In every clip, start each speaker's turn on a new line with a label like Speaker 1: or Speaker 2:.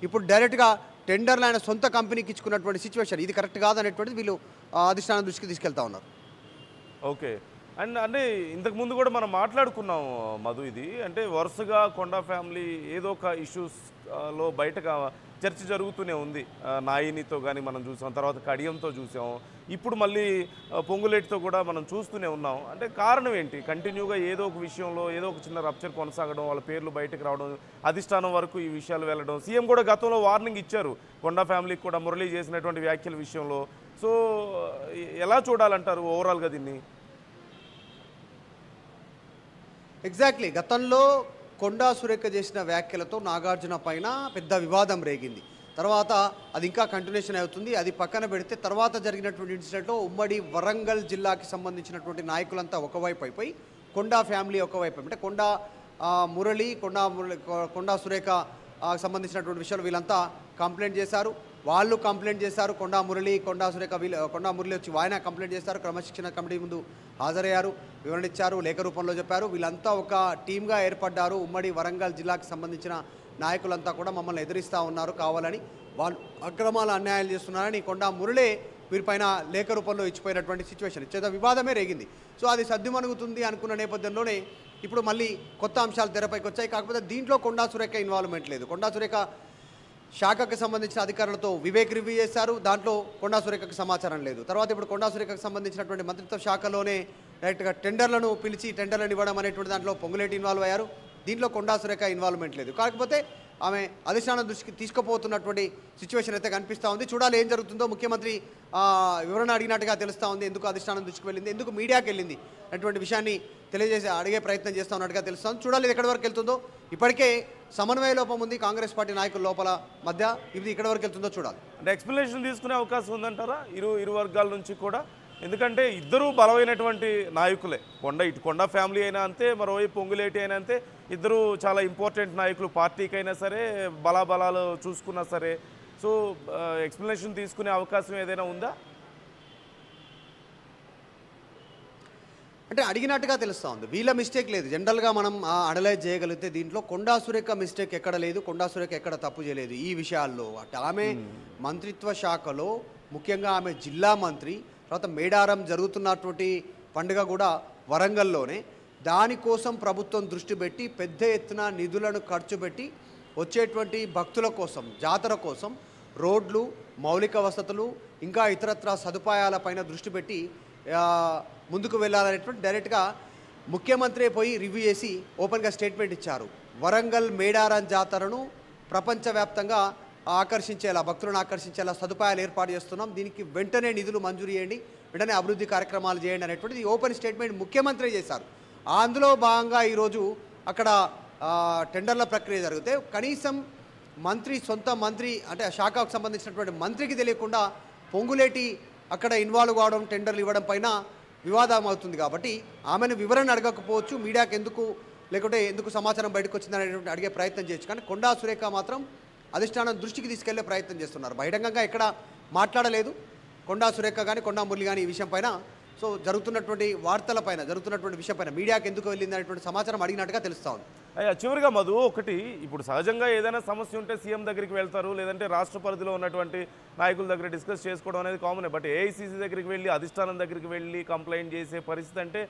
Speaker 1: ఇప్పుడు డైరెక్ట్గా టెండర్లు ఆయన సొంత కంపెనీకి ఇచ్చుకున్నటువంటి సిచ్యువేషన్. ఇది కరెక్ట్ కాదనేటువంటిది వీళ్ళు అధిష్టానం దృష్టికి తీసుకెళ్తా ఉన్నారు.
Speaker 2: ఓకే. అండ్ అంటే ఇంతకుముందు కూడా మనం మాట్లాడుకున్నాం మధు. ఇది అంటే వరుసగా కొండా ఫ్యామిలీ ఏదో ఒక ఇష్యూస్లో బయటగా చర్చ జరుగుతూనే ఉంది. నాయినితో కానీ మనం చూసాం, తర్వాత కడియంతో చూసాం, ఇప్పుడు మళ్ళీ పొంగులేటితో కూడా మనం చూస్తూనే ఉన్నాం. అంటే కారణం ఏంటి? కంటిన్యూగా ఏదో ఒక విషయంలో ఏదో ఒక చిన్న రప్చర్ కొనసాగడం, వాళ్ళ పేర్లు బయటకు రావడం, అధిష్టానం వరకు ఈ విషయాలు వెళ్ళడం. సీఎం కూడా గతంలో వార్నింగ్ ఇచ్చారు కొండా ఫ్యామిలీకి కూడా మురళి చేసినటువంటి వ్యాఖ్యల విషయంలో. సో ఎలా చూడాలంటారు ఓవరాల్గా దీన్ని?
Speaker 1: ఎగ్జాక్ట్లీ గతంలో కొండా సురేఖ చేసిన వ్యాఖ్యలతో నాగార్జున పైన పెద్ద వివాదం రేగింది. తర్వాత అది ఇంకా కంటిన్యూషన్ అవుతుంది. అది పక్కన పెడితే తర్వాత జరిగినటువంటి ఇన్సిడెంట్లో ఉమ్మడి వరంగల్ జిల్లాకి సంబంధించినటువంటి నాయకులంతా ఒకవైపు అయిపోయి కొండా ఫ్యామిలీ ఒకవైపు, అంటే మురళి కొండా సురేఖ సంబంధించినటువంటి విషయాలు వీళ్ళంతా కంప్లైంట్ చేశారు. వాళ్ళు కంప్లైంట్ చేశారు. కొండా సురేఖ కొండా మురళి వచ్చి ఆయన కంప్లైంట్ చేశారు. క్రమశిక్షణ కమిటీ ముందు హాజరయ్యారు, వివరణ ఇచ్చారు, లేఖ రూపంలో చెప్పారు. వీళ్ళంతా ఒక టీమ్గా ఏర్పడ్డారు. ఉమ్మడి వరంగల్ జిల్లాకు సంబంధించిన నాయకులంతా కూడా మమ్మల్ని ఎదిరిస్తూ ఉన్నారు, కావాలని వాళ్ళు అక్రమాల అన్యాయాలు చేస్తున్నారని కొండా మురళి వీరిపైన లేఖ రూపంలో ఇచ్చిపోయినటువంటి సిచ్యువేషన్, ఇచ్చేద వివాదమే రేగింది. సో అది సద్దుమణుగుతుంది అనుకున్న నేపథ్యంలోనే ఇప్పుడు మళ్ళీ కొత్త అంశాలు తెరపైకి వచ్చాయి. కాకపోతే దీంట్లో కొండా సురేఖ ఇన్వాల్వ్మెంట్ లేదు. కొండా సురేఖ శాఖకు సంబంధించిన అధికారులతో వివేక్ రివ్యూ చేశారు. దాంట్లో కొండా సురేఖకు సమాచారం లేదు. తర్వాత ఇప్పుడు కొండా సురేఖకు సంబంధించినటువంటి మంత్రిత్వ శాఖలోనే డైరెక్ట్గా టెండర్లను పిలిచి టెండర్లను ఇవ్వడం అనేటువంటి దాంట్లో పొంగులేటి ఇన్వాల్వ్ అయ్యారు. దీంట్లో కొండా సురేఖ ఇన్వాల్వ్మెంట్ లేదు. కాకపోతే ఆమె అధిష్టానం దృష్టికి తీసుకుపోతున్నటువంటి సిచ్యువేషన్ అయితే కనిపిస్తూ ఉంది. చూడాలి ఏం జరుగుతుందో. ముఖ్యమంత్రి వివరణ అడిగినట్టుగా తెలుస్తూ ఉంది. ఎందుకు అధిష్టానం దృష్టికి వెళ్ళింది, ఎందుకు మీడియాకి వెళ్ళింది అటువంటి విషయాన్ని అడిగే ప్రయత్నం చేస్తూ ఉన్నట్టుగా తెలుస్తుంది. చూడాలి ఇది ఎక్కడి వరకు వెళ్తుందో. ఇప్పటికే సమన్వయ లోపం ఉంది కాంగ్రెస్ పార్టీ నాయకుల లోపల మధ్య. ఇది ఎక్కడి వరకు వెళ్తుందో చూడాలి.
Speaker 2: అంటే ఎక్స్ప్లెనేషన్ తీసుకునే అవకాశం ఉందంటారా ఇరు వర్గాల నుంచి కూడా? ఎందుకంటే ఇద్దరు బలమైనటువంటి నాయకులే. కొండా ఫ్యామిలీ అయినా అంతే, మరోవైపు పొంగులేటి అయినా అంతే. ఇద్దరు చాలా ఇంపార్టెంట్ నాయకులు పార్టీకైనా సరే, బలాబలాలు చూసుకున్నా సరే. సో ఎక్స్ప్లెనేషన్ తీసుకునే అవకాశం ఏదైనా ఉందా?
Speaker 1: అంటే అడిగినట్టుగా తెలుస్తూ ఉంది. వీళ్ళ మిస్టేక్ లేదు. జనరల్గా మనం అనలైజ్ చేయగలిగితే దీంట్లో కొండా సురేఖ మిస్టేక్ ఎక్కడ లేదు, కొండా సురేఖ ఎక్కడ తప్పు చేయలేదు ఈ విషయాల్లో. అంటే ఆమె మంత్రిత్వ శాఖలో ముఖ్యంగా ఆమె జిల్లా మంత్రి. తర్వాత మేడారం జరుగుతున్నటువంటి పండుగ కూడా వరంగల్లోనే. దానికోసం ప్రభుత్వం దృష్టి పెట్టి పెద్ద ఎత్తున నిధులను ఖర్చు పెట్టి వచ్చేటువంటి భక్తుల కోసం, జాతర కోసం రోడ్లు, మౌలిక వసతులు, ఇంకా ఇతరత్ర సదుపాయాలపైన దృష్టి పెట్టి ముందుకు వెళ్ళాలనేటువంటి డైరెక్ట్గా ముఖ్యమంత్రి పోయి రివ్యూ చేసి ఓపెన్గా స్టేట్మెంట్ ఇచ్చారు. వరంగల్ మేడారం జాతరను ప్రపంచవ్యాప్తంగా ఆకర్షించేలా, భక్తులను ఆకర్షించేలా సదుపాయాలు ఏర్పాటు చేస్తున్నాం, దీనికి వెంటనే నిధులు మంజూరు చేయండి, వెంటనే అభివృద్ధి కార్యక్రమాలు చేయండి అనేటువంటిది ఓపెన్ స్టేట్మెంట్ ముఖ్యమంత్రి చేశారు. అందులో భాగంగా ఈరోజు అక్కడ టెండర్ల ప్రక్రియ జరిగితే కనీసం సొంత మంత్రి అంటే శాఖకు సంబంధించినటువంటి మంత్రికి తెలియకుండా పొంగులేటి అక్కడ ఇన్వాల్వ్ కావడం, టెండర్లు ఇవ్వడం పైన వివాదం అవుతుంది. కాబట్టి ఆమెను వివరణ అడగకపోవచ్చు, మీడియాకి ఎందుకు సమాచారం బయటకు వచ్చిందనేటువంటి అడిగే ప్రయత్నం చేయొచ్చు. కానీ కొండా సురేఖ మాత్రం అధిష్టానం దృష్టికి తీసుకెళ్లే ప్రయత్నం చేస్తున్నారు. బహిరంగంగా ఎక్కడ మాట్లాడలేదు కొండా సురేఖ కానీ కొండా మురళి కానీ ఈ విషయం పైన. సో జరుగుతున్నటువంటి వార్తలపైన, జరుగుతున్నటువంటి విషయం పైన మీడియాకి ఎందుకు వెళ్ళింది అనేటువంటి సమాచారం అడిగినట్టుగా తెలుస్తూ ఉంది.
Speaker 2: అయ్యా చివరిగా మధు, ఒకటి ఇప్పుడు సహజంగా ఏదైనా సమస్య ఉంటే సీఎం దగ్గరికి వెళ్తారు, లేదంటే రాష్ట్ర పరిధిలో ఉన్నటువంటి నాయకుల దగ్గర డిస్కస్ చేసుకోవడం అనేది కామనే. బట్ ఏఐసీసీ దగ్గరికి వెళ్ళి, అధిష్టానం దగ్గరికి వెళ్ళి కంప్లైంట్ చేసే పరిస్థితి అంటే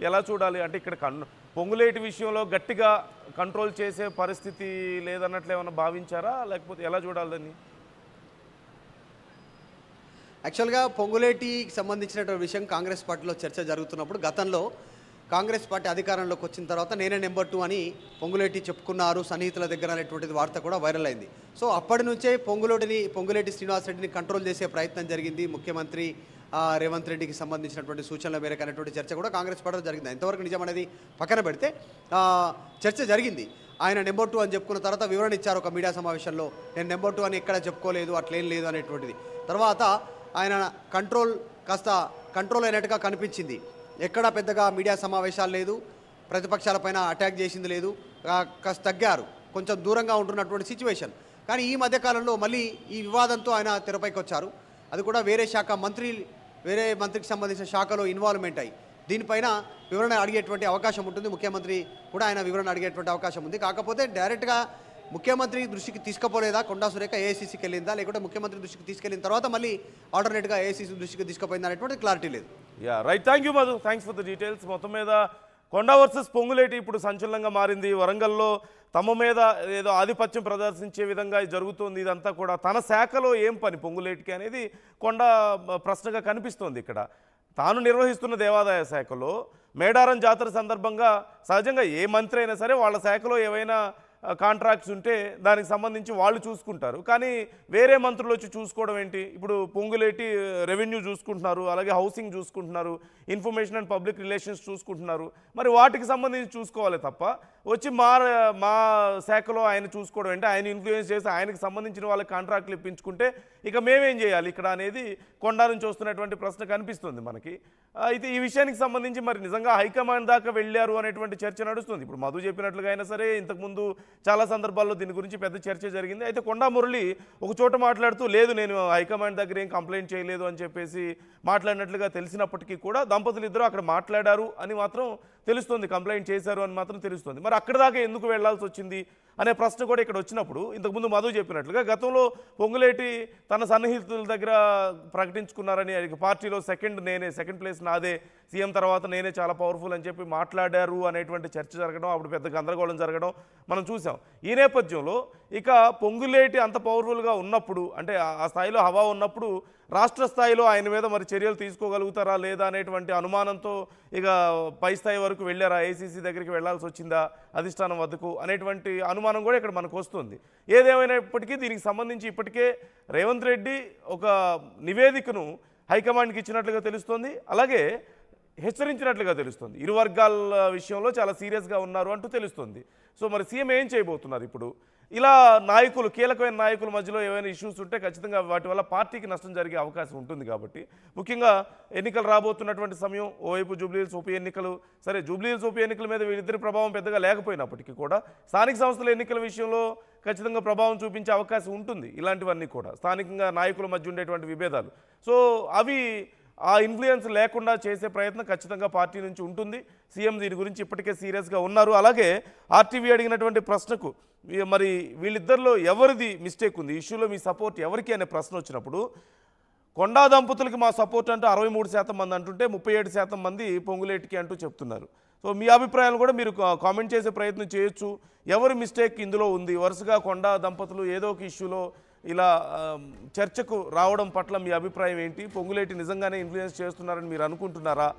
Speaker 2: ఎలా చూడాలి? అంటే ఇక్కడ పొంగులేటి విషయంలో గట్టిగా కంట్రోల్ చేసే పరిస్థితి లేదన్నట్లు ఏమైనా భావించారా, లేకపోతే ఎలా చూడాలి దాన్ని?
Speaker 1: యాక్చువల్గా పొంగులేటికి సంబంధించినటువంటి విషయం కాంగ్రెస్ పార్టీలో చర్చ జరుగుతున్నప్పుడు గతంలో కాంగ్రెస్ పార్టీ అధికారంలోకి వచ్చిన తర్వాత నేనే నెంబర్ 2 అని పొంగులేటి చెప్పుకున్నారు సన్నిహితుల దగ్గర అనేటువంటిది వార్త కూడా వైరల్ అయింది. సో అప్పటి నుంచే పొంగులేటి శ్రీనివాసరెడ్డిని కంట్రోల్ చేసే ప్రయత్నం జరిగింది. ముఖ్యమంత్రి రేవంత్ రెడ్డికి సంబంధించినటువంటి సూచనల మేరకు అనేటువంటి చర్చ కూడా కాంగ్రెస్ పార్టీలో జరిగింది. ఎంతవరకు నిజం అనేది పక్కన పెడితే చర్చ జరిగింది. ఆయన నెంబర్ 2 అని చెప్పుకున్న తర్వాత వివరణ ఇచ్చారు ఒక మీడియా సమావేశంలో. నేను నెంబర్ 2 అని ఎక్కడ చెప్పుకోలేదు, అట్లేం లేదు అనేటువంటిది. తర్వాత ఆయన కంట్రోల్ అయినట్టుగా కనిపించింది. ఎక్కడ పెద్దగా మీడియా సమావేశాలు లేదు, ప్రతిపక్షాలపైన అటాక్ చేసింది లేదు, కాస్త తగ్గారు, కొంచెం దూరంగా ఉంటున్నటువంటి సిచ్యువేషన్. కానీ ఈ మధ్యకాలంలో మళ్ళీ ఈ వివాదంతో ఆయన తెరపైకి వచ్చారు. అది కూడా వేరే మంత్రికి సంబంధించిన శాఖలో ఇన్వాల్వ్మెంట్ అయ్యి దీనిపైన వివరణ అడిగేటువంటి అవకాశం ఉంటుంది. ముఖ్యమంత్రి కూడా ఆయన వివరణ అడిగేటువంటి అవకాశం ఉంది. కాకపోతే డైరెక్ట్గా ముఖ్యమంత్రి దృష్టికి తీసుకుపోలేదా కొండా సురేఖ, ఏఐసీసీకి వెళ్ళిందా, లేకుంటే ముఖ్యమంత్రి దృష్టికి తీసుకెళ్ళిన తర్వాత మళ్ళీ ఆల్టర్నేట్గా ఏఐసీసీ దృష్టికి తీసుకుపోయిందా అనేటువంటి క్లారిటీ లేదు.
Speaker 2: Yeah right, thank you Madhu, thanks for the details. మొత్తం మీద కొండా వర్సెస్ పొంగులేటి ఇప్పుడు సంచలనంగా మారింది. వరంగల్లో తమ మీద ఏదో ఆధిపత్యం ప్రదర్శించే విధంగా జరుగుతుంది. ఇదంతా కూడా తన శాఖలో ఏం పని పొంగులేటికి అనేది కొండా ప్రశ్నగా కనిపిస్తోంది. ఇక్కడ తాను నిర్వహిస్తున్న దేవాదాయ శాఖలో మేడారం జాతర సందర్భంగా సహజంగా ఏ మంత్రి అయినా సరే వాళ్ళ శాఖలో ఏవైనా కాంట్రాక్ట్స్ ఉంటే దానికి సంబంధించి వాళ్ళు చూసుకుంటారు. కానీ వేరే మంత్రులు వచ్చి చూసుకోవడం ఏంటి? ఇప్పుడు పొంగులేటి రెవెన్యూ చూసుకుంటున్నారు, అలాగే హౌసింగ్ చూసుకుంటున్నారు, ఇన్ఫర్మేషన్ అండ్ పబ్లిక్ రిలేషన్స్ చూసుకుంటున్నారు. మరి వాటికి సంబంధించి చూసుకోవాలి తప్ప వచ్చి మా శాఖలో ఆయన చూసుకోవడం ఏంటి? ఆయన ఇన్ఫ్లుయెన్స్ చేసి ఆయనకు సంబంధించిన వాళ్ళకి కాంట్రాక్ట్లు ఇప్పించుకుంటే ఇక మేమేం చేయాలి ఇక్కడ అనేది కొండా నుంచి వస్తున్నటువంటి ప్రశ్న కనిపిస్తుంది మనకి. అయితే ఈ విషయానికి సంబంధించి మరి నిజంగా హైకమాండ్ దాకా వెళ్ళారు అనేటువంటి చర్చ నడుస్తుంది. ఇప్పుడు మధు చెప్పినట్లుగా అయినా సరే ఇంతకుముందు చాలా సందర్భాల్లో దీని గురించి పెద్ద చర్చ జరిగింది. అయితే కొండా మురళి ఒక చోట మాట్లాడుతూ లేదు నేను హైకమాండ్ దగ్గర ఏం కంప్లైంట్ చేయలేదు అని చెప్పేసి మాట్లాడినట్లుగా తెలిసినప్పటికీ కూడా దంపతులు ఇద్దరు అక్కడ మాట్లాడారు అని మాత్రం తెలుస్తుంది, కంప్లైంట్ చేశారు అని మాత్రం తెలుస్తుంది. మరి అక్కడ దాకా ఎందుకు వెళ్లాల్సి వచ్చింది అనే ప్రశ్న కూడా ఇక్కడ వచ్చినప్పుడు ఇంతకుముందు మధు చెప్పినట్లుగా గతంలో పొంగులేటి తన సన్నిహితుల దగ్గర ప్రకటించుకున్నారని, పార్టీలో సెకండ్ ప్లేస్ నాదే, సీఎం తర్వాత నేనే చాలా పవర్ఫుల్ అని చెప్పి మాట్లాడారు అనేటువంటి చర్చ జరగడం, అప్పుడు పెద్ద గందరగోళం జరగడం మనం చూసాం. ఈ నేపథ్యంలో ఇక పొంగులేటి అంత పవర్ఫుల్గా ఉన్నప్పుడు, అంటే ఆ స్థాయిలో హవా ఉన్నప్పుడు రాష్ట్ర స్థాయిలో ఆయన మీద మరి చర్యలు తీసుకోగలుగుతారా లేదా అనేటువంటి అనుమానంతో ఇక పై స్థాయి వరకు వెళ్ళారా, ఏసీసీ దగ్గరికి వెళ్లాల్సి వచ్చిందా అధిష్టానం వద్దకు అనేటువంటి అనుమానం కూడా ఇక్కడ మనకు వస్తుంది. ఏదేమైనప్పటికీ దీనికి సంబంధించి ఇప్పటికే రేవంత్ రెడ్డి ఒక నివేదికను హైకమాండ్కి ఇచ్చినట్లుగా తెలుస్తోంది, అలాగే హెచ్చరించినట్లుగా తెలుస్తుంది. ఇరు వర్గాల విషయంలో చాలా సీరియస్గా ఉన్నారు అంటూ తెలుస్తుంది. సో మరి సీఎం ఏం చేయబోతున్నారు ఇప్పుడు? ఇలా నాయకులు, కీలకమైన నాయకుల మధ్యలో ఏమైనా ఇష్యూస్ ఉంటే ఖచ్చితంగా వాటి వల్ల పార్టీకి నష్టం జరిగే అవకాశం ఉంటుంది. కాబట్టి ముఖ్యంగా ఎన్నికలు రాబోతున్నటువంటి సమయం, ఓవైపు జూబ్లీహిల్స్ ఉప ఎన్నికలు, సరే జూబ్లీహిల్స్ ఉప ఎన్నికల మీద వీరిద్దరి ప్రభావం పెద్దగా లేకపోయినప్పటికీ కూడా స్థానిక సంస్థల ఎన్నికల విషయంలో ఖచ్చితంగా ప్రభావం చూపించే అవకాశం ఉంటుంది. ఇలాంటివన్నీ కూడా స్థానికంగా నాయకుల మధ్య ఉండేటువంటి విభేదాలు, సో అవి ఆ ఇన్ఫ్లుయెన్స్ లేకుండా చేసే ప్రయత్నం ఖచ్చితంగా పార్టీ నుంచి ఉంటుంది. సీఎం దీని గురించి ఇప్పటికే సీరియస్గా ఉన్నారు. అలాగే ఆర్టీవీ అడిగినటువంటి ప్రశ్నకు మరి వీళ్ళిద్దరిలో ఎవరిది మిస్టేక్ ఉంది, ఇష్యూలో మీ సపోర్ట్ ఎవరికి అనే ప్రశ్న వచ్చినప్పుడు కొండా దంపతులకి మా సపోర్ట్ అంటూ 63% మంది అంటుంటే 37% మంది పొంగులేటికి అంటూ చెప్తున్నారు. సో మీ అభిప్రాయాలు కూడా మీరు కామెంట్ చేసే ప్రయత్నం చేయొచ్చు. ఎవరి మిస్టేక్ ఇందులో ఉంది? వరుసగా కొండా దంపతులు ఏదో ఒక ఇష్యూలో ఇలా చర్చకు రావడం పట్ల మీ అభిప్రాయం ఏంటి? పొంగులేటి నిజంగానే ఇన్ఫ్లుయెన్స్ చేస్తున్నారని మీరు అనుకుంటున్నారా?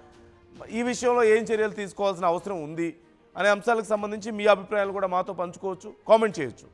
Speaker 2: ఈ విషయంలో ఏం చర్యలు తీసుకోవాల్సిన అవసరం ఉంది అనే అంశాలకు సంబంధించి మీ అభిప్రాయాలు కూడా మాతో పంచుకోవచ్చు, కామెంట్ చేయొచ్చు.